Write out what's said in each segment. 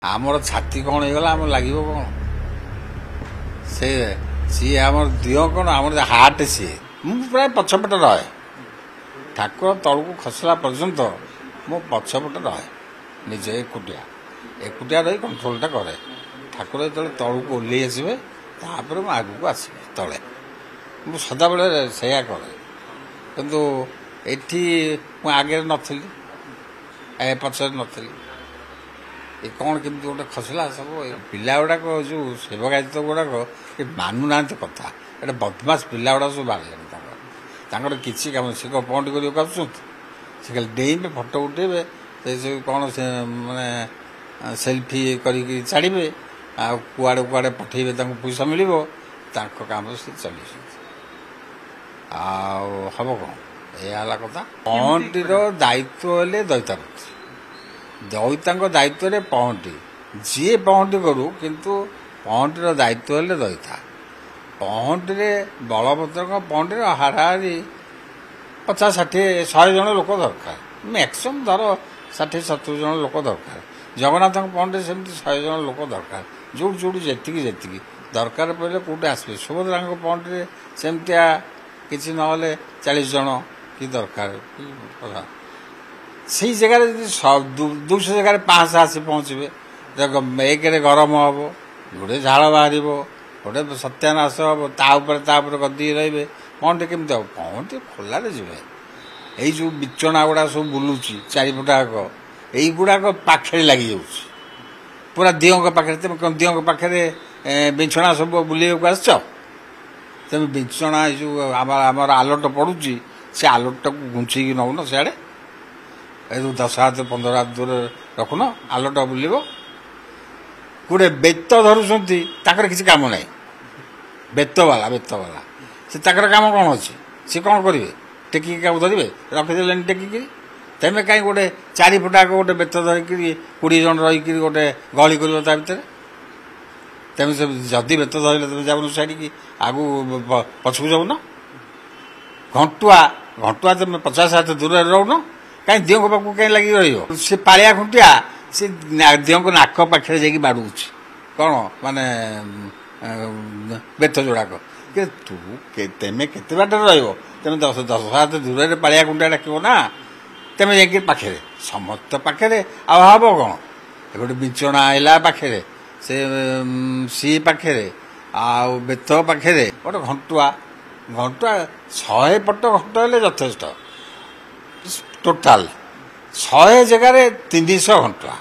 आमर छाती कौन होगा आम लगे कौन से सी आम दिह कौन आम हार्ट सी प्राय पछपट रहे ठाकुर तलू खसला पर्यंत मो पछपट रहे निजे एकुटिया एकुटिया रही कंट्रोलटा करे ठाकुर जो तलू को ओह्ल आसवे तापर मु आग को आसवे तले मु सदा बेले से करे किंतु एठी मु आगे नी पचर नी ये कौन केमती गोटे खसला सब पिला गुड़ाक जो सेवकायित्व गुड़ाक ये मानुना कथा ये बदमाश पिला गुड़ा सब बाहर किसी कम से पॉइंट कर से खाली डेइबे फटो उठेबे से कौन से माने सेल्फी करी छाड़े कुआड़े कुआड़े पठेबे पैसा मिल काम से चली हम कौन यह कथा पॉइंटर दायित्व हेले दैतापति दईता दायित्व पहंटी जी पहंटी करू किंतु पहंटीर दायित्व हेले दईता पहंटी बलभद्र पहंटी हाराहारी 50-60-100 जन लोक दरकार मैक्सिमम धर 60-70 जन लोक दरकार जगन्नाथ पहंटी सेमती 100 जन लोक दरकार जो जी दरकार पड़े कौटे आसवे सुभद्रा पहंटी सेमतिया किसी ना 40 जन कि दरकार से जगह 200 जगह 500 आसी पहुँचे एक गरम हम गोटे झाड़ बाहर गोटे सत्यानाश हम तापर गदी रे पहंटी केमती हम पहंटी खोलारे जी यही जो बिचना गुड़ा सब बुलूची चारिपटाक युड़ाक पाखे लगी जा पूरा दियों पाखे दियों पाखे बिछना सब बुले आस तुम बिछना जो आमर आलट पड़ुची से आलट टाक घुंचेक नौन सियाड़े 10 हाथ 15 हाथ दूर रखुन आलट बुल गोटे बेत धरुंट किसी काम ना बेत वाला से काम कौन अच्छे सी कौन करेंगे टेकिक धरवे रखिदे टेकिकी तेमे कहीं गोटे 4 फुटाक गोटे बेत धरिक 20 जन रहीकि गोटे गहली कर भितर तेम जदि बेत धरले तुम जाऊन साइड आगू पछकू जाऊन घंटुआ घंटुआ तुम 50 हाथ दूर रोन कहीं दियों पाक कहीं लगी रही से पालिया खुंटिया से दियों को नाक पाखे जाकि बाड़ूच कौन माने बेत जोड़ाक तू तेमे केते बाट रही 10 हाथ दूर पालिया खुंटिया डाक ना तेमे जाकि पाखे समस्त पाखे हम कौन गोटे बिचना आईला पाखे से सी पाखे बेत पाखे गोटे घंटुआ घंटुआ 100 पट घंट हेले यथेष्ट टोटाल 100 जगार 300 घंटा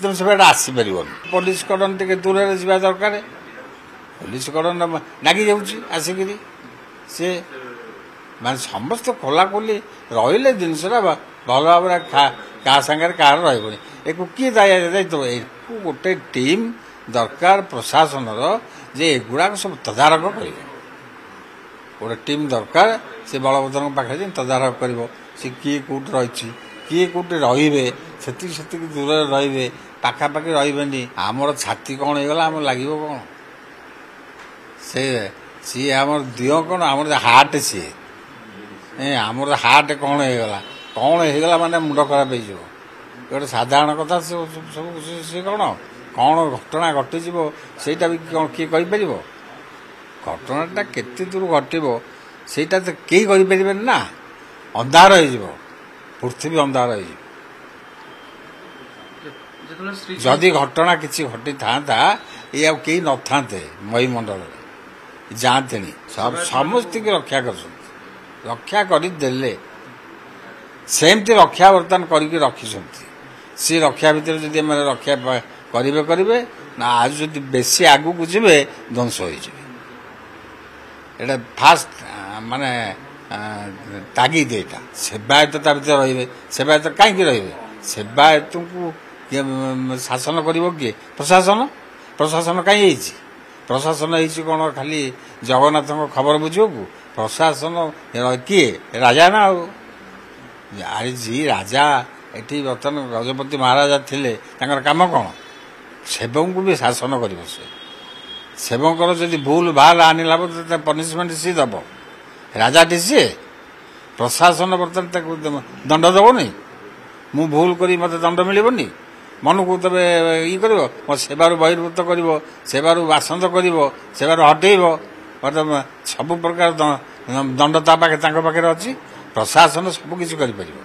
तुम सब आसपर पुलिस कड़न टे दूर जा दरकार पुलिस कड़न लगी जासिक सी माने समस्त खोलाखोली रही जिनसा भल भाव क्या सागर कह रही एक किए दायित्व एक गोटे टीम दरकार प्रशासन जे एगुड़ाक सब तदारख कर गोटे टीम दरकार से बलभद्र पाखे तदारख कर सी किए कौट रही किए कौट रे से दूर रे पाखापाखि रे आमर छाती कौन होगा आम लगे कौन से सी आम दिह कौन आम हार्ट सी आमर हार्ट कौन होगा माने मुंड खराब हो गोटे साधारण कथा सी कौन कौन घटना घटी सेटा भी कौन किए कहीपर घटनाटा केते दूर घटब सेटा तो कई कहीपर ना अंधार हो पृथ्वी अंधार हो जदि घटना किसी घटी था ये कई न था महीमंडल जाते समस्त रक्षा रक्षा करदे सेमती रक्षा बर्तमान करके रखी सी रक्षा भितर जदि रक्षा करेंगे ना आज जदि बेसी आगू को जी ध्वंस हो फास्ट माने तागिद यहाँ सेवायत भर रे सेवायत कहीं रे सेवायत को शासन कर किए प्रशासन प्रशासन कहीं प्रशासन कौन खाली जगन्नाथ खबर बुझे को प्रशासन किए राजा ना अरे जी राजा ये बर्तमान गजपति महाराजा थे काम कौन सेवक को भी शासन कर सेवकर जदि भूल भाल आनिला पनिशमेंट सी दब राजाटी सी प्रशासन बर्तमान दंड दबनी मु भूल करी मत दंड मिलबनी ମନକୁ ତମେ ଇଏ କରିବ, ମୋ ସେବାରୁ ବହିର୍ଭୂତ କରିବ, ସେବାରୁ ବାସନ୍ଦ କରିବ, ସେବାରୁ ହଟେଇବ, ସବୁ ପ୍ରକାର ଦଣ୍ଡ ତାଙ୍କ ପାଖରେ ଅଛି। ପ୍ରଶାସନ ସବୁ କିଛି କରିପାରିବ।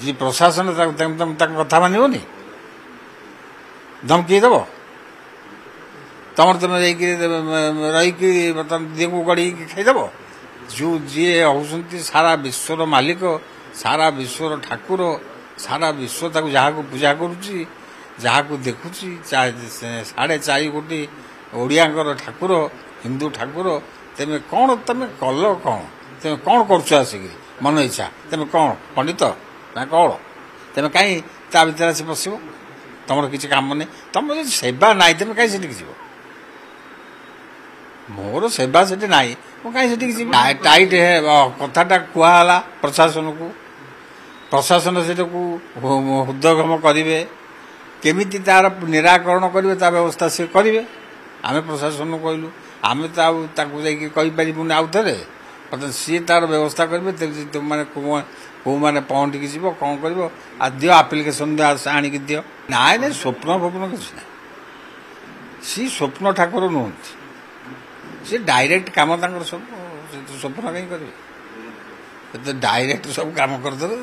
ଯିଏ ପ୍ରଶାସନ ତାଙ୍କ କଥା ମାନିବନି, ଧମକି ଦେବ, ତମର ତମେ ଯାଇକି ରହିକି ବର୍ତ୍ତମାନ ଦିହକୁ ଗଡ଼ିକି ଖାଇଦେବ। ଯିଏ ହେଉଛନ୍ତି ସାରା ବିଶ୍ୱର ମାଲିକ, ସାରା ବିଶ୍ୱର ଠାକୁର, ସାରା ବିଶ୍ୱ ତାକୁ ଯାହାକୁ ପୂଜା କରୁଛି, ଯାହାକୁ ଦେଖୁଛି, 4.5 କୋଟି ଓଡ଼ିଆଙ୍କର ଠାକୁର, ହିନ୍ଦୁ ଠାକୁର, ତମେ କ'ଣ ତମେ କଲ କ'ଣ? ତମେ କ'ଣ କରୁଛ ଆସିକିରି ମନ ଇଚ୍ଛା? ତମେ କ'ଣ ପଣ୍ଡିତ ନା କ'ଣ? ତମେ କାହିଁ ତା ଭିତରେ ଆସି ବସିବ? ତମର କିଛି କାମ ନାହିଁ। ତମର ଯଦି ସେବା ନାହିଁ ତମେ କାହିଁ ସେଠିକି ଯିବ? ମୋର ସେବା ସେଠି ନାହିଁ, ମୁଁ କାହିଁ ସେଠିକି ଯିବି? ଟାଇଟ୍ କଥାଟା କୁହାହେଲା ପ୍ରଶାସନକୁ, ପ୍ରଶାସନ ସେଟାକୁ ହୃଦୟଙ୍ଗମ କରିବେ, କେମିତି ତାର ନିରାକରଣ କରିବେ ତା ବ୍ୟବସ୍ଥା ସେ କରିବେ। ଆମେ ପ୍ରଶାସନକୁ କହିଲୁ, ଆମେ ତ ଆଉ ତାକୁ ଯାଇକି କହିପାରିବୁନି ଆଉ ଥରେ, ସିଏ ତାର ବ୍ୟବସ୍ଥା କରିବେ। ତୁମମାନେ କେଉଁମାନେ ପହଞ୍ଚିକି ଯିବ, କ'ଣ କରିବ, ଆଉ ଦିଅ ଆପ୍ଲିକେସନ୍ ଆଣିକି ଦିଅ। ନାଇଁ ନାଇଁ, ସ୍ୱପ୍ନ ଫପ୍ନ କିଛି ନାହିଁ। ସିଏ ସ୍ୱପ୍ନ ଠାକୁର ନୁହନ୍ତି, ସିଏ ଡାଇରେକ୍ଟ କାମ ତାଙ୍କର ସବୁ। ସ୍ୱପ୍ନ କାହିଁ କରିବେ? ସେ ଡାଇରେକ୍ଟ ସବୁ କାମ କରିଦେବେ,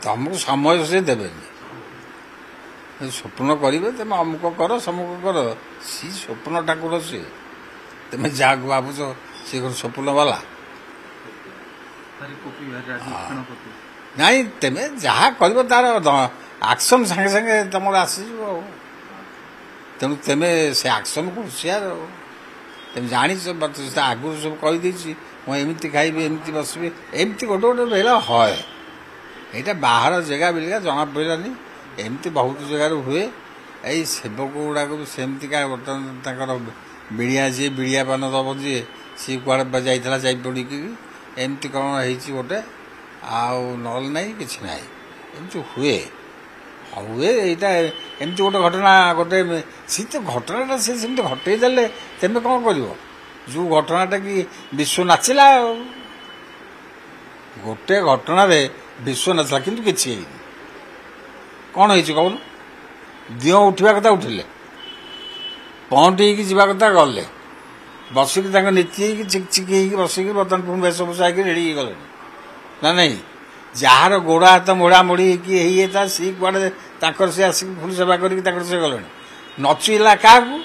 ତମକୁ ସମୟ ସେ ଦେବେନି। ସ୍ୱପ୍ନ କରିବେ, ତମେ ଅମୁକ କର ସମୁକ କର, ସିଏ ସ୍ୱପ୍ନ ଠାକୁର ସିଏ। ତମେ ଯାହାକୁ ଭାବୁଛ ସିଏ କ'ଣ ସ୍ୱପ୍ନ ବାଲା? ନାଇଁ, ତମେ ଯାହା କରିବ ତାର ଆକ୍ସନ୍ ସାଙ୍ଗେ ସାଙ୍ଗେ ତମର ଆସିଯିବ ଆଉ। ତେଣୁ ତମେ ସେ ଆକ୍ସନ୍କୁ ହୁସିଆର ଆଉ। ତମେ ଜାଣିଛ, ଆଗରୁ ସବୁ କହିଦେଇଛି, ମୁଁ ଏମିତି ଖାଇବି, ଏମିତି ବସିବି, ଏମିତି ଗୋଟେ ଗୋଟେ ବେଳ ହଏ। ଏଇଟା ବାହାର ଜାଗା ବିଲିକା ଜଣା ପଡ଼ିଲାନି, ଏମିତି ବହୁତ ଜାଗାରେ ହୁଏ। ଏଇ ସେବକ ଗୁଡ଼ାକ ବି ସେମିତିକା, ବର୍ତ୍ତମାନ ତାଙ୍କର ବିଡ଼ିଆ ଯିଏ ବିଡ଼ିଆ ପାନ ଦେବ ଯିଏ, ସିଏ କୁଆଡ଼େ ଯାଇଥିଲା ଯାଇ ପଡ଼ିକି ଏମିତି କ'ଣ ହେଇଛି ଗୋଟେ, ଆଉ ନହେଲେ ନାହିଁ କିଛି ନାହିଁ, ଏମିତି ହୁଏ। ଏଇଟା ଏମିତି ଗୋଟେ ଘଟଣା, ଗୋଟେ ସେ ତ ଘଟଣାଟା ସେ ସେମିତି ଘଟେଇ ଦେଲେ ତେମେ କ'ଣ କରିବ? ଯେଉଁ ଘଟଣାଟା କି ବିଶ୍ୱ ନାଚିଲା ଆଉ, ଗୋଟେ ଘଟଣାରେ ବିଶ୍ୱ ନାଚିଲା କିନ୍ତୁ କିଛି ହେଇନି। କ'ଣ ହେଇଛି କହୁନ? ଦିଅ ଉଠିବା କଥା ଉଠିଲେ, ପହଣ୍ଡି ହେଇକି ଯିବା କଥା ଗଲେ, ବସିକି ତାଙ୍କ ନୀତି ହେଇକି ଚିକ୍ ହେଇକି ବସିକି ବର୍ତ୍ତମାନ ପୁଣି ବେଶଭୂଷା ହେଇକି ରେଡ଼ି ହେଇଗଲେଣି ନା ନାହିଁ? ଯାହାର ଗୋଡ଼ ହାତ ମୋଡ଼ା ମୋଡ଼ି ହେଇକି ହେଇଯାଇଥିଲା ସିଏ କୁଆଡ଼େ ତାଙ୍କର ସେ ଆସିକି ଫୁଲ ସେବା କରିକି ତାଙ୍କର ସେ ଗଲେଣି। ନଚିଲା କାହାକୁ?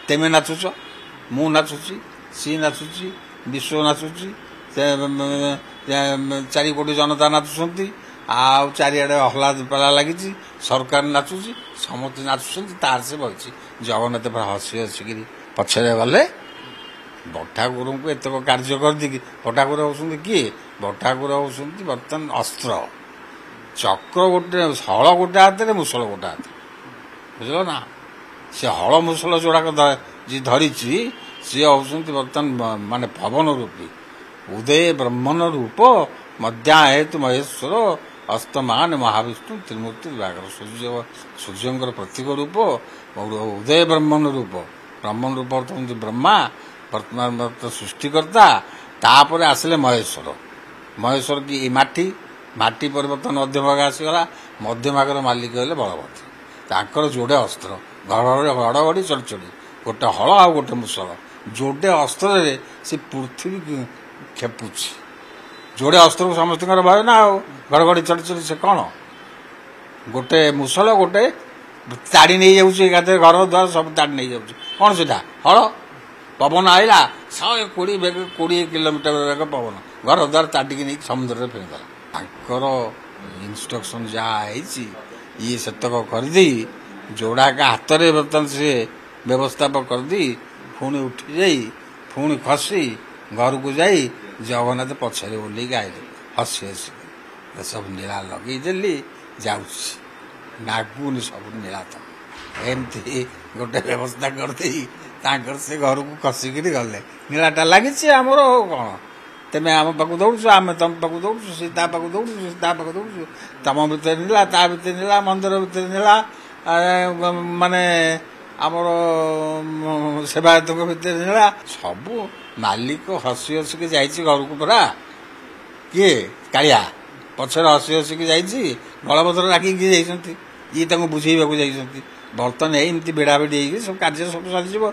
ତେମେ ନାଚୁଛ, ମୁଁ ନାଚୁଛି, ସିଏ ନାଚୁଛି, ବିଶ୍ୱ ନାଚୁଛି, 4 କୋଟି ଜନତା ନାଚୁଛନ୍ତି, ଆଉ ଚାରିଆଡ଼େ ହଲା ପାଲା ଲାଗିଛି, ସରକାର ନାଚୁଛି, ସମସ୍ତେ ନାଚୁଛନ୍ତି, ତାର ସେ ବହିଛି। ଜଗନ୍ନାଥ ପୁରା ହସି ହସିକିରି ପଛରେ ଗଲେ। ବଠାକୁରଙ୍କୁ ଏତକ କାର୍ଯ୍ୟ କରିଦେଇକି, ବଠାକୁର ହେଉଛନ୍ତି କିଏ? ବଠାକୁର ହେଉଛନ୍ତି ବର୍ତ୍ତମାନ ଅସ୍ତ୍ର, ଚକ୍ର ଗୋଟେ, ହଳ ଗୋଟେ ହାତରେ, ମୂଷଳ ଗୋଟେ ହାତରେ, ବୁଝିଲ ନା? ସେ ହଳ ମୂଷଳ ଯୋଡ଼ାକ ଯିଏ ଧରିଛି ସିଏ ହେଉଛନ୍ତି ବର୍ତ୍ତମାନ ମାନେ ପବନ ରୂପୀ, ଉଦୟ ବ୍ରହ୍ମଣ ରୂପ, ମଧ୍ୟା ହେତୁ ମହେଶ୍ୱର, ଅସ୍ତମାନ ମହାବିଷ୍ଣୁ, ତ୍ରିମୂର୍ତ୍ତି ବିଭାଗର ସୂର୍ଯ୍ୟଙ୍କର ପ୍ରତୀକ ରୂପ, ଉଦୟ ବ୍ରହ୍ମଣ ରୂପ। ବ୍ରହ୍ମଣ ରୂପ ଅର୍ଥ ହେଉଛି ବ୍ରହ୍ମା, ବର୍ତ୍ତମାନ ସୃଷ୍ଟିକର୍ତ୍ତା। ତାପରେ ଆସିଲେ ମହେଶ୍ୱର। ମହେଶ୍ୱର କି ମାଟି ପରିବର୍ତ୍ତନ ମଧ୍ୟଭାଗ ଆସିଗଲା, ମଧ୍ୟଭାଗର ମାଲିକ ହେଲେ ବଳଭଦ୍ର। ତାଙ୍କର ଯୋଡ଼େ ଅସ୍ତ୍ର, ଘଡ଼ଘଡ଼ି ଚଡ଼ଚଡ଼ି, ଗୋଟେ ହଳ ଆଉ ଗୋଟେ ମୂଷଳ, ଯୋଡ଼େ ଅସ୍ତ୍ରରେ ସେ ପୃଥିବୀ ଖେପୁଛି। ଯୋଡ଼େ ଅସ୍ତ୍ରକୁ ସମସ୍ତଙ୍କର ଭୟ ନା ଆଉ, ଘଡ଼ଘଡ଼ି ଚଡ଼ଚଡ଼ି ସେ କ'ଣ? ଗୋଟେ ମୂଷଳ, ଗୋଟେ ତାଡ଼ି ନେଇଯାଉଛି, ଏକାଥରେ ଘର ଦ୍ୱାର ସବୁ ତାଡ଼ି ନେଇଯାଉଛି। କ'ଣ ସେଟା? ହଳ। ପବନ ଆଇଲା 120 କିଲୋମିଟର ବେଗ ପବନ, ଘର ଦ୍ୱାର ତାଡ଼ିକି ନେଇକି ସମୁଦ୍ରରେ ଫେରିଦେଲା। ତାଙ୍କର ଇନଷ୍ଟ୍ରକ୍ସନ୍ ଯାହା ହେଇଛି, ଇଏ ସେତକ କରିଦେଇ ଯୋଡ଼ାକ ହାତରେ ବର୍ତ୍ତମାନ ସେ ବ୍ୟବସ୍ଥାପକ କରିଦେଇ ପୁଣି ଉଠି ଯାଇ ପୁଣି ଖସି ଘରକୁ ଯାଇ ଜଗନ୍ନାଥ ପଛରେ ଓହ୍ଲେଇକି ଆଇଲେ ହସି ହସି। ସବୁ ନୀଳା ଲଗେଇଦେଲି, ଯାଉଛି, ନାଗୁନି ସବୁ ନୀଳା। ତ ଏମିତି ଗୋଟେ ବ୍ୟବସ୍ଥା କରିଦେଇ ତାଙ୍କର ସେ ଘରକୁ ଖସିକିରି ଗଲେ। ନୀଳାଟା ଲାଗିଛି ଆମର ଆଉ କ'ଣ? ତେମେ ଆମ ପାଖକୁ ଦୌଡ଼ୁଛ, ଆମେ ତମ ପାଖକୁ ଦୌଡ଼ୁଛୁ, ସେ ତା ପାଖକୁ ଦୌଡ଼ୁଛୁ, ସେ ତା ପାଖକୁ ଦୌଡ଼ୁଛୁ। ତମ ଭିତରେ ନୀଳା, ତା ଭିତରେ ନୀଳା, ମନ୍ଦିର ଭିତରେ ନୀଳା, ମାନେ ଆମର ସେବାୟତଙ୍କ ଭିତରେ ନୀଳା, ସବୁ ମାଲିକ ହସି ହସିକି ଯାଇଛି ଘରକୁ। ପରା କିଏ? କାଳିଆ ପଛରେ ହସି ହସିକି ଯାଇଛି, ନଳପତ୍ର ଡାକିକି ଯାଇଛନ୍ତି, ଇଏ ତାଙ୍କୁ ବୁଝେଇବାକୁ ଯାଇଛନ୍ତି। ବର୍ତ୍ତମାନ ଏମିତି ଭିଡ଼ାଭିଡ଼ି ହେଇକି ସବୁ କାର୍ଯ୍ୟ ସବୁ ସରିଯିବ।